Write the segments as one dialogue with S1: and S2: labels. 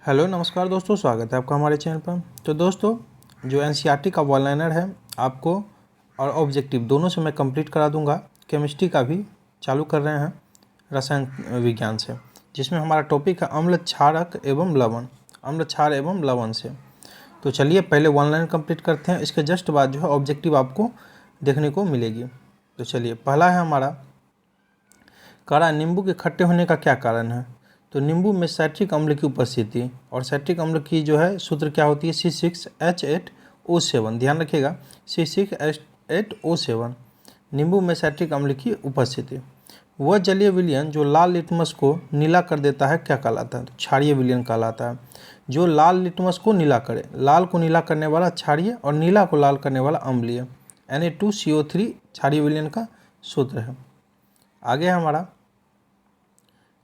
S1: Hello नमस्कार दोस्तों, स्वागत है आपका हमारे चैनल पर। तो दोस्तों, जो एनसीईआरटी का वन लाइनर है आपको और ऑब्जेक्टिव दोनों से मैं कंप्लीट करा दूंगा। केमिस्ट्री का भी चालू कर रहे हैं रसायन विज्ञान से, जिसमें हमारा टॉपिक है अम्ल क्षारक एवं लवण, अम्ल क्षार एवं लवण से। तो चलिए पहले वन लाइन कंप्लीट करते हैं, इसके जस्ट बाद जो है ऑब्जेक्टिव आपको देखने को मिलेगी। तो चलिए, पहला है हमारा काढ़ा नींबू के खट्टे होने का क्या कारण है। तो नींबू में साइट्रिक अम्ल की उपस्थिति, और साइट्रिक अम्ल की जो है सूत्र क्या होती है, C6H8O7। ध्यान रखिएगा, C6H8O7 नींबू में साइट्रिक अम्ल की उपस्थिति। वह जलीय विलयन जो लाल लिटमस को नीला कर देता है क्या कहलाता है। तो क्षारीय विलयन कहलाता है। जो लाल लिटमस को नीला करे, लाल को नीला करने वाला क्षारीय और नीला को लाल करने वाला अम्लीय, Na2CO3 क्षारीय विलयन का सूत्र है। आगे हमारा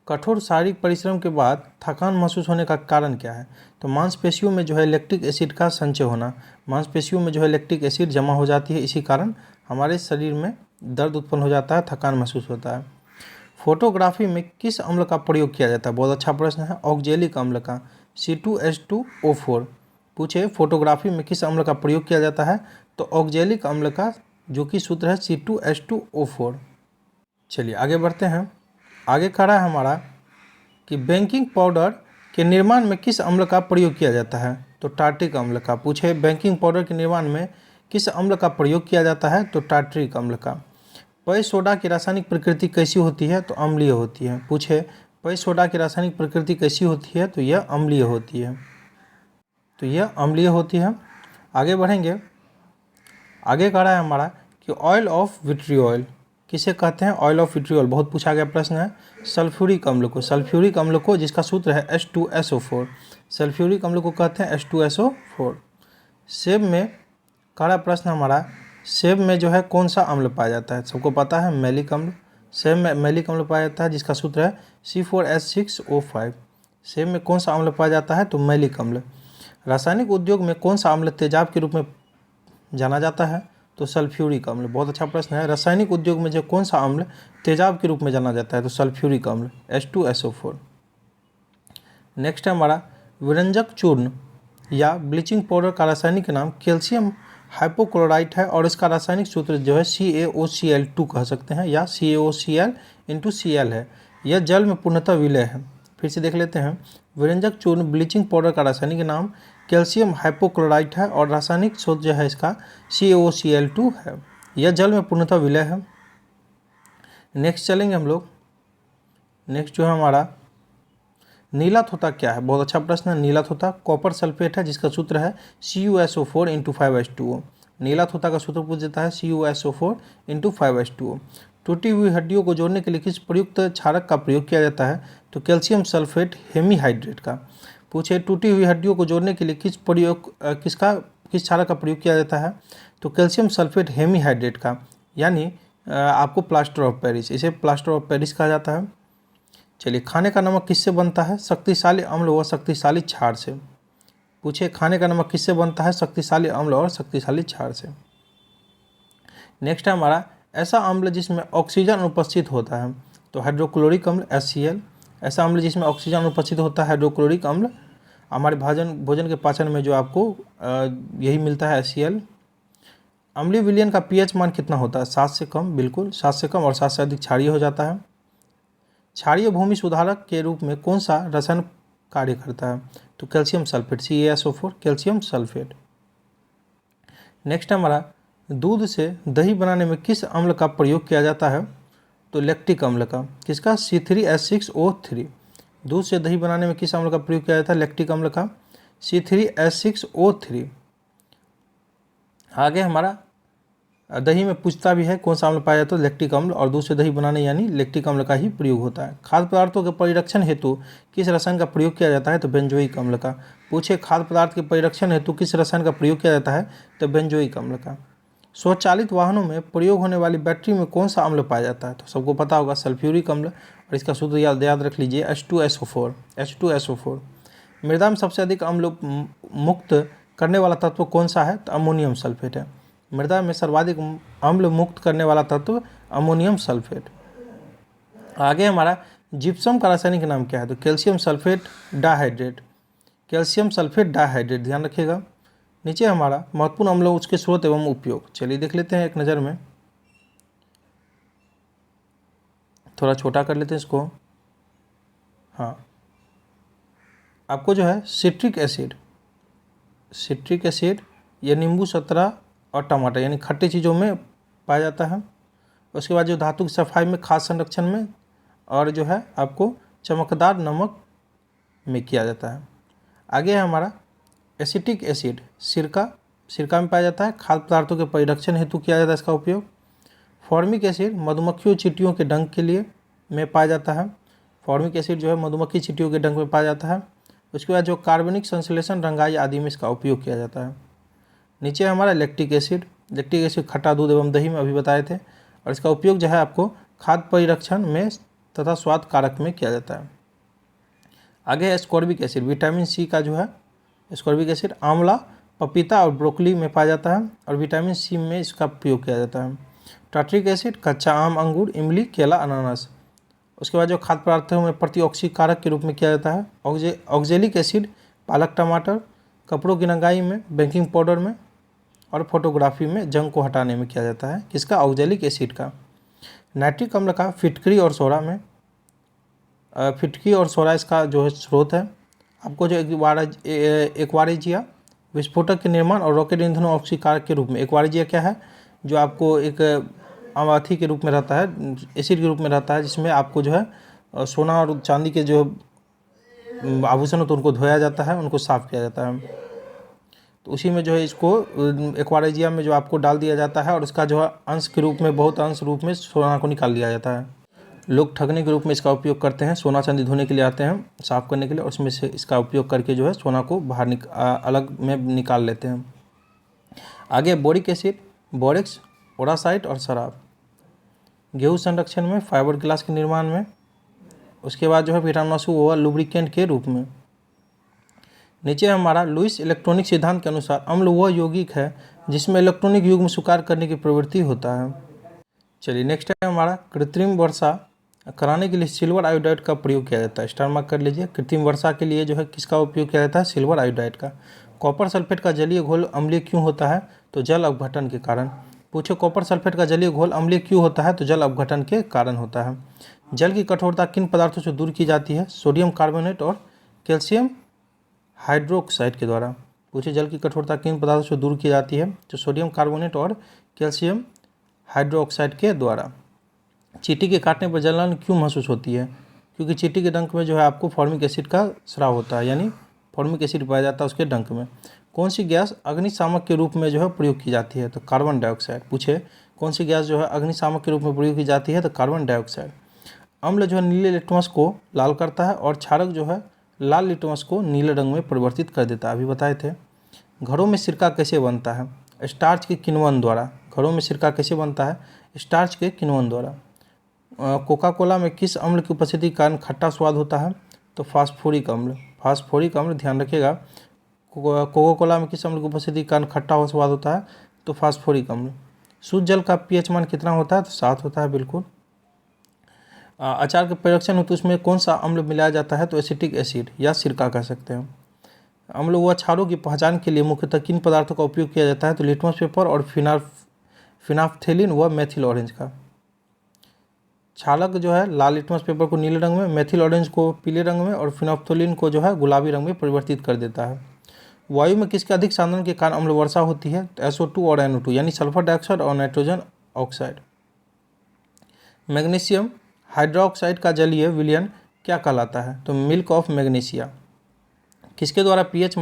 S1: कठोर शारीरिक परिश्रम के बाद थकान महसूस होने का कारण क्या है। तो मांसपेशियों में जो है लैक्टिक एसिड का संचय होना, मांसपेशियों में जो है लैक्टिक एसिड जमा हो जाती है, इसी कारण हमारे शरीर में दर्द उत्पन्न हो जाता है, थकान महसूस होता है। फोटोग्राफी में किस अम्ल का प्रयोग किया जाता है। बहुत अच्छा प्रश्न है, ऑक्जेलिक अम्ल का, C2H2O4। पूछे फोटोग्राफी में किस अम्ल का प्रयोग किया जाता है, तो ऑक्जेलिक अम्ल का, जो कि सूत्र है C2H2O4। चलिए आगे बढ़ते हैं। आगे खड़ा है हमारा कि बेकिंग पाउडर के निर्माण में किस अम्ल का प्रयोग किया जाता है। तो टार्ट्रिक अम्ल का। पूछे बेकिंग पाउडर के निर्माण में किस अम्ल का प्रयोग किया जाता है, तो टार्ट्रिक अम्ल का। पेय सोडा की रासायनिक प्रकृति कैसी होती है, तो अम्लीय होती है। पूछे पेय सोडा की रासायनिक प्रकृति कैसी होती है, तो यह अम्लीय होती है। तो यह अम्लीय होती है। आगे बढ़ेंगे। आगे खड़ा है हमारा कि ऑयल ऑफ विट्रियोल किसे कहते हैं। ऑयल ऑफ विट्रियोल बहुत पूछा गया प्रश्न है। सल्फ्यूरिक अम्ल को, सल्फ्यूरिक अम्ल को जिसका सूत्र है H2SO4, सल्फ्यूरिक अम्ल को कहते हैं H2SO4। सेब में खड़ा प्रश्न हमारा, सेब में जो है कौन सा अम्ल पाया जाता है। सबको पता है मैलिक अम्ल। सेब में मैलिक अम्ल पाया जाता है जिसका सूत्र है C4H6O5। सेब में कौन सा अम्ल पाया जाता है, तो मैलिक अम्ल। रासायनिक उद्योग में कौन सा अम्ल तेजाब के रूप में जाना जाता है, तो सल्फ्यूरिक अम्ल। बहुत अच्छा प्रश्न है। रासायनिक उद्योग में जो कौन सा अम्ल तेजाब के रूप में जाना जाता है, तो सल्फ्यूरिक अम्ल H2SO4। नेक्स्ट है हमारा विरंजक चूर्ण या ब्लीचिंग पाउडर का रासायनिक नाम कैल्शियम हाइपोक्लोराइट है, और इसका रासायनिक सूत्र जो है CaOCl2 कह सकते हैं, या CaOCl/Cl है। यह जल में पूर्णतः विलय है। फिर से देख लेते हैं। विरंजक चूर्ण ब्लीचिंग पाउडर का रासायनिक नाम कैल्शियम हाइपोक्लोराइट है, और रासायनिक सूत्र जो है इसका CaOCl2 है। यह जल में पूर्णतः विलय है। नेक्स्ट चलेंगे हम लोग। नेक्स्ट जो है हमारा नीला थोथा क्या है। बहुत अच्छा प्रश्न है। नीला थोथा कॉपर सल्फेट है जिसका सूत्र है CuSO4 × 5H2O। नीला थोथा का सूत्र पूछ देता है CuSO4 × 5H2O। टूटी हुई हड्डियों को जोड़ने के लिए किस प्रयुक्त क्षारक का प्रयोग किया जाता है, तो कैल्शियम सल्फेट हेमीहाइड्रेट का। पूछे टूटी हुई हड्डियों को जोड़ने के लिए किस क्षारक का प्रयोग किया जाता है, तो कैल्शियम सल्फेट हेमीहाइड्रेट का, यानी आपको प्लास्टर ऑफ पेरिस, इसे प्लास्टर ऑफ पेरिस कहा जाता है। चलिए, खाने का नमक किससे बनता है, शक्तिशाली अम्ल व शक्तिशाली क्षार से। पूछे खाने का नमक किससे बनता है, शक्तिशाली अम्ल और शक्तिशाली क्षार से। नेक्स्ट है हमारा ऐसा अम्ल जिसमें ऑक्सीजन उपस्थित होता है, तो हाइड्रोक्लोरिक अम्ल HCl। ऐसा अम्ल जिसमें ऑक्सीजन उपस्थित होता है हाइड्रोक्लोरिक अम्ल। हमारे भोजन के पाचन में जो आपको यही मिलता है HCl। अम्लीय विलयन का pH मान कितना होता है, 7 से कम। बिल्कुल 7 से कम, और 7 से अधिक क्षारीय हो जाता है। क्षारीय भूमि सुधारक के रूप में कौन सा रसायन कार्य करता है, तो calcium sulphate, CaSO4 calcium sulphate. Next हमारा दूध से दही बनाने में किस अम्ल का प्रयोग किया जाता है, तो लैक्टिक अम्ल का। किसका, C3H6O3। दूध से दही बनाने में किस अम्ल का प्रयोग किया जाता है, लैक्टिक अम्ल का, C3H6O3। आगे हमारा दही में पूछता भी है कौन सा अम्ल पाया जाता है, लैक्टिक अम्ल, और दूध से दही बनाने यानी लैक्टिक अम्ल का ही प्रयोग होता है। खाद्य पदार्थों के परिरक्षण हेतु किस रसायन का प्रयोग किया जाता है, तो बेंजोइक अम्ल का। पूछे खाद्य पदार्थ के परिरक्षण हेतु किस रसायन का प्रयोग किया जाता है, तो बेंजोइक अम्ल का। स्वचालित वाहनों में प्रयोग होने वाली बैटरी में कौन सा अम्ल पाया जाता है, तो सबको पता होगा सल्फ्यूरिक अम्ल, और इसका सूत्र याद रख लीजिए H2SO4। मृदा में सबसे अधिक अम्ल मुक्त करने वाला तत्व कौन सा है, तो अमोनियम सल्फेट है। मृदा में सर्वाधिक अम्ल मुक्त करने वाला तत्व अमोनियम सल्फेट। आगे हमारा जिप्सम का रासायनिक नाम क्या है, तो calcium sulphate dihydrate. Calcium sulphate dihydrate, ध्यान रखिएगा। नीचे हमारा महत्वपूर्ण अम्ल उसके स्रोत एवं उपयोग, चलिए देख लेते हैं एक नज़र में। थोड़ा छोटा कर लेते हैं इसको। हाँ, आपको जो है सिट्रिक एसिड या नींबू सतरा और टमाटर यानी खट्टी चीज़ों में पाया जाता है। उसके बाद जो धातु की सफाई में, खाद संरक्षण में और जो है आपको चमकदार नमक में किया जाता है। आगे है हमारा एसिटिक एसिड, सिरका में पाया जाता है। खाद्य पदार्थों के परिरक्षण हेतु किया जाता है इसका उपयोग। फॉर्मिक एसिड मधुमक्खियों चींटियों के डंक के लिए में पाया जाता है। फॉर्मिक एसिड जो है मधुमक्खी चींटियों के डंक में पाया जाता है। उसके बाद जो कार्बनिक संश्लेषण, रंगाई आदि में इसका उपयोग किया जाता है। नीचे हमारा लैक्टिक एसिड खट्टा दूध एवं दही में अभी बताए थे, और इसका उपयोग जो है आपको खाद्य परिरक्षण में तथा स्वाद कारक में किया जाता है। आगे है एस्कॉर्बिक एसिड, विटामिन सी का जो है एस्कॉर्बिक एसिड आंवला, पपीता और ब्रोकली में पाया जाता है और विटामिन सी में इसका उपयोग किया जाता है। टार्ट्रिक एसिड कच्चा आम, अंगूर, इमली, केला, अनानास। उसके बाद जो खाद्य पदार्थों में प्रतिऑक्सीकारक के रूप में किया जाता है। ऑक्जेलिक एसिड पालक, टमाटर, कपड़ों की रंगाई में, बेकिंग पाउडर में और फोटोग्राफी में जंग को हटाने में किया जाता है। किसका? ऑक्जेलिक एसिड का। नाइट्रिक अम्ल का फिटकरी और सोडा में, फिटकरी और सोडा इसका जो है स्रोत है। आपको जो एक्वारेजिया विस्फोटक के निर्माण और रॉकेट ईंधन ऑक्सीकारक के रूप में, एक्वारेजिया क्या है? जो आपको एक अमाथी के रूप में रहता है, एसिड के रूप में रहता है, जिसमें आपको जो है सोना और चांदी के जो आभूषण होते हैं उनको धोया जाता है, उनको साफ़ किया जाता है। तो उसी में जो है इसको एक्वारेजिया में जो आपको डाल दिया जाता है और उसका जो है अंश के रूप में, बहुत अंश रूप में सोना को निकाल लिया जाता है। लोग ठगने के रूप में इसका उपयोग करते हैं। सोना चांदी धोने के लिए आते हैं, साफ़ करने के लिए, और उसमें से इसका उपयोग करके जो है सोना को बाहर अलग में निकाल लेते हैं। आगे बोरिक एसिड, बोरेक्स, ओरासाइट और शराब, गेहूँ संरक्षण में, फाइबर ग्लास के निर्माण में। उसके बाद जो है कीटाणुनाशक व लुब्रिकेंट के रूप में। नीचे हमारा लुईस इलेक्ट्रॉनिक सिद्धांत के अनुसार अम्ल वह यौगिक है जिसमें इलेक्ट्रॉनिक युग्म स्वीकार करने की प्रवृत्ति होता है। चलिए नेक्स्ट है हमारा कृत्रिम वर्षा कराने के लिए सिल्वर आयोडाइड का प्रयोग किया जाता है। स्टार मार्क कर लीजिए। कृत्रिम वर्षा के लिए जो है किसका उपयोग किया जाता है? सिल्वर आयोडाइड का। कॉपर सल्फेट का जलीय घोल अम्लीय क्यों होता है? तो जल अपघटन के कारण। पूछे कॉपर सल्फेट का जलीय घोल अम्लीय क्यों होता है? तो जल अपघटन के कारण होता है। जल की कठोरता किन पदार्थों से दूर की जाती है? सोडियम कार्बोनेट और कैल्शियम हाइड्रोक्साइड के द्वारा। पूछे जल की कठोरता किन पदार्थों से दूर की जाती है? तो सोडियम कार्बोनेट और कैल्शियम हाइड्रोक्साइड के द्वारा। चींटी के काटने पर जलन क्यों महसूस होती है? क्योंकि चींटी के डंक में जो है आपको फॉर्मिक एसिड का स्राव होता है, यानी फॉर्मिक एसिड पाया जाता है उसके डंक में। कौन सी गैस अग्निशामक के रूप में जो है प्रयोग की जाती है? तो कार्बन डाइऑक्साइड। पूछे कौन सी गैस जो है अग्निशामक के रूप में प्रयोग की जाती है? तो कार्बन डाइऑक्साइड। अम्ल जो है नीले लिटमस को लाल करता है और क्षारक जो है लाल लिटमस को नीले रंग में परिवर्तित कर देता है, अभी बताए थे। घरों में सिरका कैसे बनता है? स्टार्च के किण्वन द्वारा। घरों में सिरका कैसे बनता है? स्टार्च के किण्वन द्वारा। कोका कोला में किस अम्ल की उपस्थिति के कारण खट्टा स्वाद होता है? तो फास्फोरिक अम्ल। फास्फोरिक अम्ल, ध्यान रखिएगा। कोका कोला में किस अम्ल की उपस्थिति के कारण खट्टा स्वाद होता है? तो फास्फोरिक अम्ल। शुद्ध जल का पीएच मान कितना होता है? तो 7 होता है, बिल्कुल। अचार के परिरक्षण हेतु उसमें कौन सा अम्ल मिलाया जाता है? तो एसिटिक एसिड या सिरका कह सकते हैं। अम्ल व क्षारों की पहचान के लिए मुख्यतः किन पदार्थों का उपयोग किया जाता है? तो लिटमस पेपर और फिनाफ्थेलिन व मेथिल ऑरेंज का। क्षारक जो है लाल लिटमस पेपर को नीले रंग में, मेथिल ऑरेंज को पीले रंग में और फिनाफ्थेलिन को जो है गुलाबी रंग में परिवर्तित कर देता है। वायु में किसके अधिक सांद्रण के कारण अम्ल वर्षा होती है? तो SO2 और NO2 यानी सल्फर डाइऑक्साइड और नाइट्रोजन ऑक्साइड। मैग्नीशियम हाइड्रोक्साइड का जलीय विलयन क्या कहलाता है? तो मिल्क ऑफ मैग्नीशिया। किसके द्वारा पीएच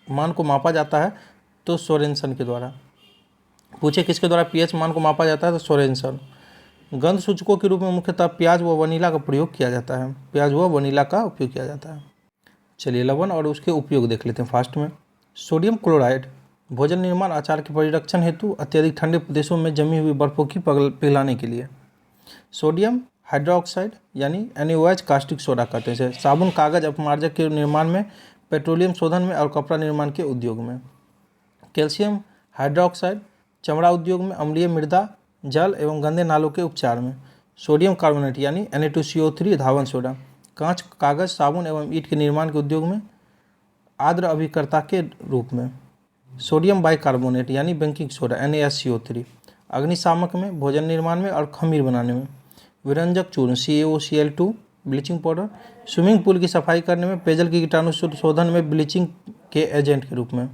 S1: मान को मापा जाता है? तो सोरेनसन के द्वारा। पूछे किसके द्वारा पीएच मान को मापा जाता है? तो सोरेनसन। गंध सूचकों के रूप में मुख्यतः प्याज व वनीला का प्रयोग किया जाता है। प्याज व वनीला का उपयोग किया जाता है। चलिए लवण और उसके उपयोग देख लेते हैं फास्ट में। सोडियम क्लोराइड भोजन निर्माण, अचार के परिरक्षण हेतु, अत्यधिक ठंडे प्रदेशों में जमी हुई बर्फों की पिघलाने के लिए। सोडियम हाइड्रोक्साइड यानी NaOH कास्टिक सोडा कहते हैं। साबुन, कागज, अपमार्जक के निर्माण में, पेट्रोलियम शोधन में और कपड़ा निर्माण के उद्योग में। कैल्शियम हाइड्रोक्साइड चमड़ा उद्योग में, अम्लीय मृदा, जल एवं गंदे नालों के उपचार में। सोडियम कार्बोनेट यानी Na2CO3 धावन सोडा, कांच, कागज, साबुन एवं ईंट के निर्माण के उद्योग में। आर्द्र अभिकर्ता के रूप में। सोडियम बाइकार्बोनेट यानी बेकिंग सोडा NaSCO3 अग्निशामक में, भोजन निर्माण में और खमीर बनाने में। विरंजक चूर्ण CaOCl2 bleaching powder swimming pool की सफाई करने में, पेयजल की कीटाणु शोधन में ब्लीचिंग के एजेंट के रूप में।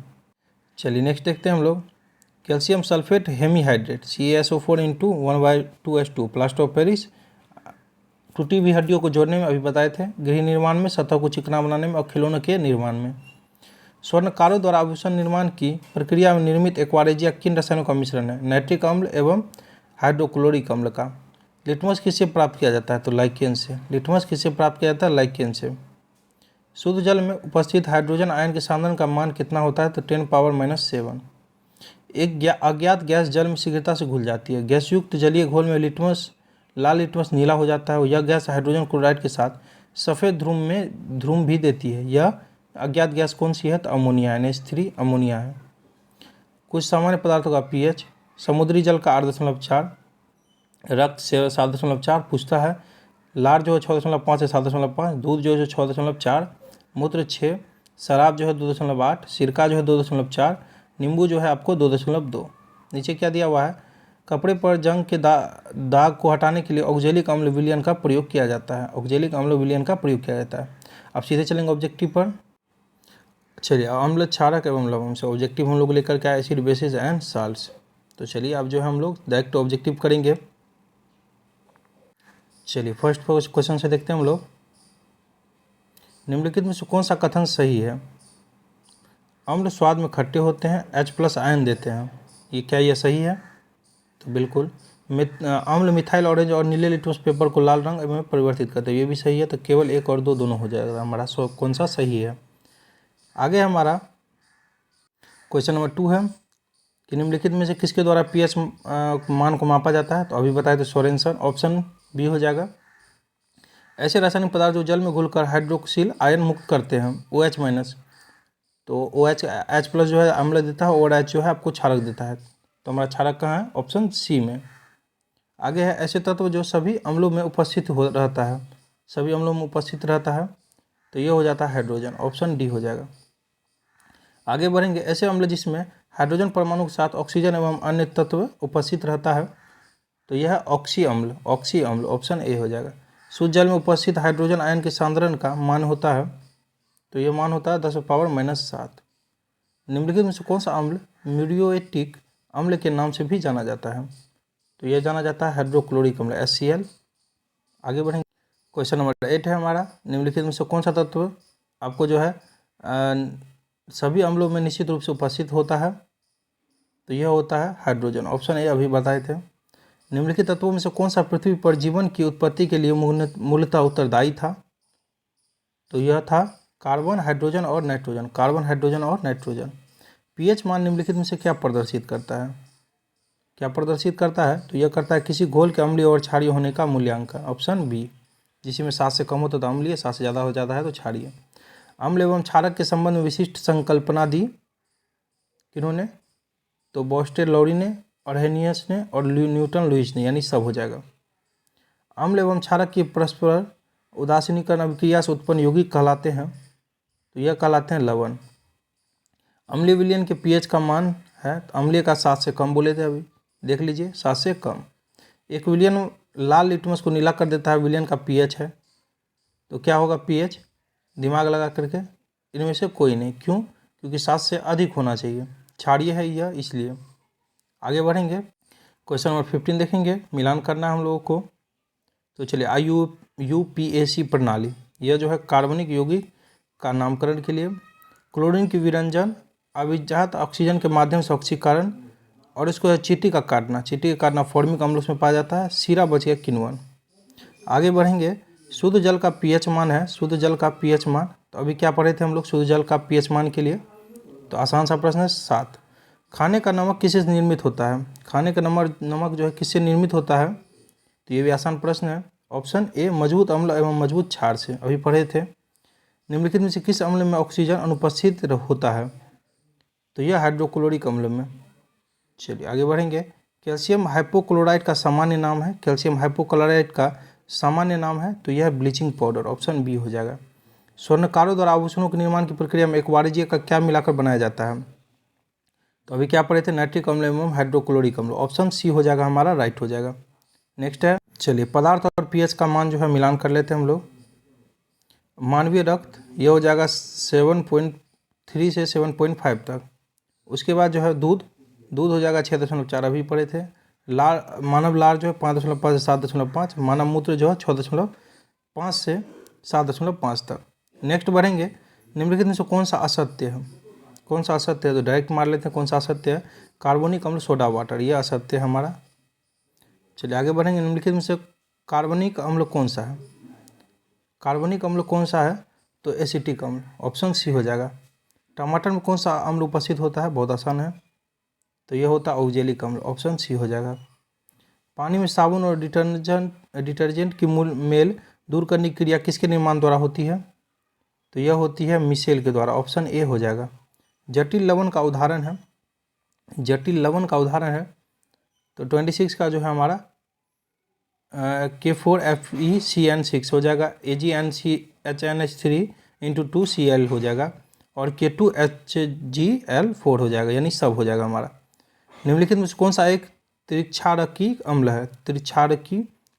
S1: चलिए नेक्स्ट देखते हैं हम लोग। Calcium sulphate hemihydrate CaSO4 × 1/2H2 plaster of Paris टूटी हुई हड्डियों को जोड़ने में, अभी बताए थे। गृह निर्माण में, सतह को चिकना बनाने में और खिलौनों के निर्माण में। स्वर्णकारों द्वारा आभूषण निर्माण की प्रक्रिया में निर्मित एक्वारेजिया किन रसायनों का मिश्रण है? नाइट्रिक अम्ल एवं हाइड्रोक्लोरिक अम्ल का। लिटमस किससे प्राप्त किया जाता है? तो लाइकेन से। लिटमस किससे प्राप्त किया जाता है? लाइकेन से। शुद्ध जल में उपस्थित हाइड्रोजन आयन के सांद्रण का मान कितना होता है? तो 10⁻⁻7। एक अज्ञात गैस जल में शीघ्रता से घुल जाती है। गैस युक्त जलीय घोल में लिटमस लाल लिटमस नीला हो जाता है। यह गैस हाइड्रोजन क्लोराइड के साथ सफ़ेद ध्रुव भी देती है। यह अज्ञात गैस कौन सी है? तो अमोनिया NH3 अमोनिया है। कुछ सामान्य पदार्थों का pH। समुद्री जल का 8.4, रक्त से 7.4 पूछता है। लार जो है 6.5 से 7.5, दूध जो है 6.4, मूत्र 6, शराब जो है 2.8, सिरका जो है 2.4, नींबू जो है आपको 2.2। नीचे क्या दिया हुआ है? कपड़े पर जंग के दाग को हटाने के लिए ऑक्जेलिक अम्ल विलयन का प्रयोग किया जाता है। ऑक्जेलिक अम्ल विलयन का प्रयोग किया जाता है। अब सीधे चलेंगे ऑब्जेक्टिव पर। चलिए अम्ल क्षारक एवं लवण से ऑब्जेक्टिव हम लोग लेकर के आए एसिड बेसिस एंड साल्ट्स। तो चलिए अब जो है हम लोग डायरेक्ट ऑब्जेक्टिव करेंगे। चलिए फर्स्ट क्वेश्चन से देखते हैं हम लोग। निम्नलिखित में से कौन सा कथन सही है? अम्ल स्वाद में खट्टे होते हैं, H+ आयन देते हैं। ये क्या यह सही है? तो बिल्कुल। अम्ल मिथाइल ऑरेंज और नीले लिटमस पेपर को लाल रंग में परिवर्तित करते हैं। ये भी सही है। तो केवल 1 और 2 दोनों हो जाएगा हमारा। कौन सा सही है? आगे हमारा क्वेश्चन नंबर 2 है कि निम्नलिखित में से किसके द्वारा pH मान को मापा जाता है? तो अभी बताए थे सोरेनसन। ऑप्शन बी हो जाएगा। ऐसे रासायनिक पदार्थ जो जल में घुलकर हाइड्रोक्सिल आयन मुक्त करते हैं OH-। तो H+ जो है अम्ल देता है और H जो है आपको क्षारक देता है। तो हमारा क्षारक कहाँ है? ऑप्शन सी में। आगे है ऐसे तत्व जो सभी अम्लों में उपस्थित रहता है। सभी अम्लों में उपस्थित रहता है, तो ये हो जाता है हाइड्रोजन। ऑप्शन डी हो जाएगा। आगे बढ़ेंगे। ऐसे अम्ल जिसमें हाइड्रोजन परमाणु के साथ ऑक्सीजन एवं अन्य तत्व उपस्थित रहता है, तो यह है ऑक्सी अम्ल। ऑक्सी अम्ल ऑप्शन ए हो जाएगा। शुद्ध जल में उपस्थित हाइड्रोजन आयन के सांद्रण का मान होता है, तो यह मान होता है 10⁻⁻7। निम्नलिखित में से कौन सा अम्ल म्यूरियोटिक अम्ल के नाम से भी जाना जाता है? तो यह जाना जाता है हाइड्रोक्लोरिक अम्ल HCl। आगे बढ़ेंगे। क्वेश्चन नंबर 8 है हमारा। निम्नलिखित में से कौन सा तत्व आपको जो है सभी अम्लों में निश्चित रूप से उपस्थित होता है? तो यह होता है हाइड्रोजन। ऑप्शन ए अभी बताए थे। निम्नलिखित तत्वों में से कौन सा पृथ्वी पर जीवन की उत्पत्ति के लिए मूलतः उत्तरदायी था? तो यह था कार्बन, हाइड्रोजन और नाइट्रोजन। कार्बन, हाइड्रोजन और नाइट्रोजन। pH मान निम्नलिखित में से क्या प्रदर्शित करता है? क्या प्रदर्शित करता है? तो यह करता है किसी घोल के अम्लीय और क्षारीय होने का मूल्यांकन। Option B. जिसमें 7 से कम होता तो अम्लीय, 7 से ज़्यादा हो जाता है तो क्षारीय। अम्ल एवं क्षारक के संबंध में विशिष्ट संकल्पना दी किन्होंने? तो बॉस्टेलोरी ने, अर्हेनियस ने और न्यूटन लुईस ने, यानी सब हो जाएगा। अम्ल एवं क्षारक की परस्पर उदासीनीकरण अभिक्रिया से उत्पन्न यौगिक कहलाते हैं, तो यह कहलाते हैं लवण। अम्लीय विलयन के pH का मान है, तो अम्लीय का 7 से कम बोले थे अभी, देख लीजिए 7 से कम। एक विलयन लाल लिटमस को नीला कर देता है, विलयन का pH है, तो क्या होगा pH? दिमाग लगा करके इनमें से कोई नहीं। क्यों? क्योंकि 7 से अधिक होना चाहिए, क्षारीय है यह, इसलिए। आगे बढ़ेंगे। क्वेश्चन नंबर 15 देखेंगे, मिलान करना है हम लोगों को। तो चलिए IUPAC प्रणाली, यह जो है कार्बनिक यौगिक का नामकरण के लिए। क्लोरीन की विरंजन अभिजात ऑक्सीजन के माध्यम से ऑक्सीकरण, और इसको है चींटी का काटना फॉर्मिक अम्ल उसमें पाया जाता है। सीरा बच गया किण्वन। आगे बढ़ेंगे। शुद्ध जल का pH मान है, शुद्ध जल का pH मान, तो अभी क्या पढ़े थे हम लोग शुद्ध जल का pH मान के लिए? तो आसान सा प्रश्न है 7। खाने का नमक किससे निर्मित होता है? खाने का नमक जो है किससे निर्मित होता है? तो ये भी आसान प्रश्न है। ऑप्शन ए मजबूत अम्ल एवं मजबूत क्षार से, अभी पढ़े थे। निम्नलिखित में से किस अम्ल में ऑक्सीजन अनुपस्थित होता है? तो यह हाइड्रोक्लोरिक अम्ल में। चलिए आगे बढ़ेंगे। कैल्शियम हाइपोक्लोराइड का सामान्य नाम है, कैल्शियम हाइपोक्लोराइड का सामान्य नाम है, तो यह ब्लीचिंग पाउडर। ऑप्शन बी हो जाएगा। स्वर्णकारों द्वारा आभूषणों के निर्माण की प्रक्रिया में एक्वारिजिया का क्या मिलाकर बनाया जाता है? तो अभी क्या पढ़े थे? नाइट्रिक अम्ल एवं हाइड्रोक्लोरिक अम्ल। ऑप्शन सी हो जाएगा हमारा, राइट हो जाएगा। नेक्स्ट है, चलिए पदार्थ और पीएच का मान जो है मिलान कर लेते हैं हम लोग। मानवीय रक्त ये हो जाएगा 7.3 से 7.5 तक। उसके बाद जो है दूध हो जाएगा 6.4, अभी पढ़े थे। लार मानव लार जो है 5.5 से 7.5। मानव मूत्र जो है 6.5 से 7.5 तक। नेक्स्ट बढ़ेंगे, निम्नलिखित में से कौन सा असत्य है? कौन सा असत्य है? तो डायरेक्ट मार लेते हैं कौन सा असत्य है। कार्बनिक अम्ल सोडा वाटर, ये असत्य है हमारा। चलिए आगे बढ़ेंगे, निम्नलिखित में से कार्बनिक अम्ल कौन सा है? कार्बनिक अम्ल कौन सा है? तो एसिटिक अम्ल, ऑप्शन सी हो जाएगा। टमाटर में कौन सा अम्ल उपस्थित होता है? बहुत आसान है, तो ये होता है ऑक्जेलिक अम्ल, ऑप्शन सी हो जाएगा। पानी में साबुन और डिटर्जेंट की मेल दूर करने की क्रिया किसके निर्माण द्वारा होती है? तो यह होती है मिशेल के द्वारा, ऑप्शन ए हो जाएगा। जटिल लवण का उदाहरण है, तो 26 का जो है हमारा K4FeCN6 हो जाएगा। AgNCHNH3 × 2Cl हो जाएगा और K2HgL4 हो जाएगा, यानी सब हो जाएगा हमारा। निम्नलिखित में से कौन सा एक त्रिक्षारकी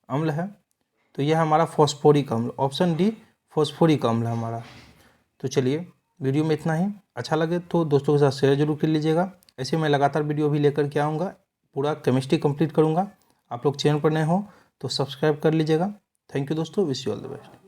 S1: अम्ल है? तो यह हमारा फॉस्फोरिक अम्ल, ऑप्शन डी फॉस्फोरिक अम्ल है हमारा। तो चलिए वीडियो में इतना ही। अच्छा लगे तो दोस्तों के साथ शेयर जरूर कर लीजिएगा। ऐसे मैं लगातार वीडियो भी लेकर के आऊँगा, पूरा केमिस्ट्री कंप्लीट करूँगा। आप लोग चैनल पर नए हो तो सब्सक्राइब कर लीजिएगा। थैंक यू दोस्तों, wish you all the best.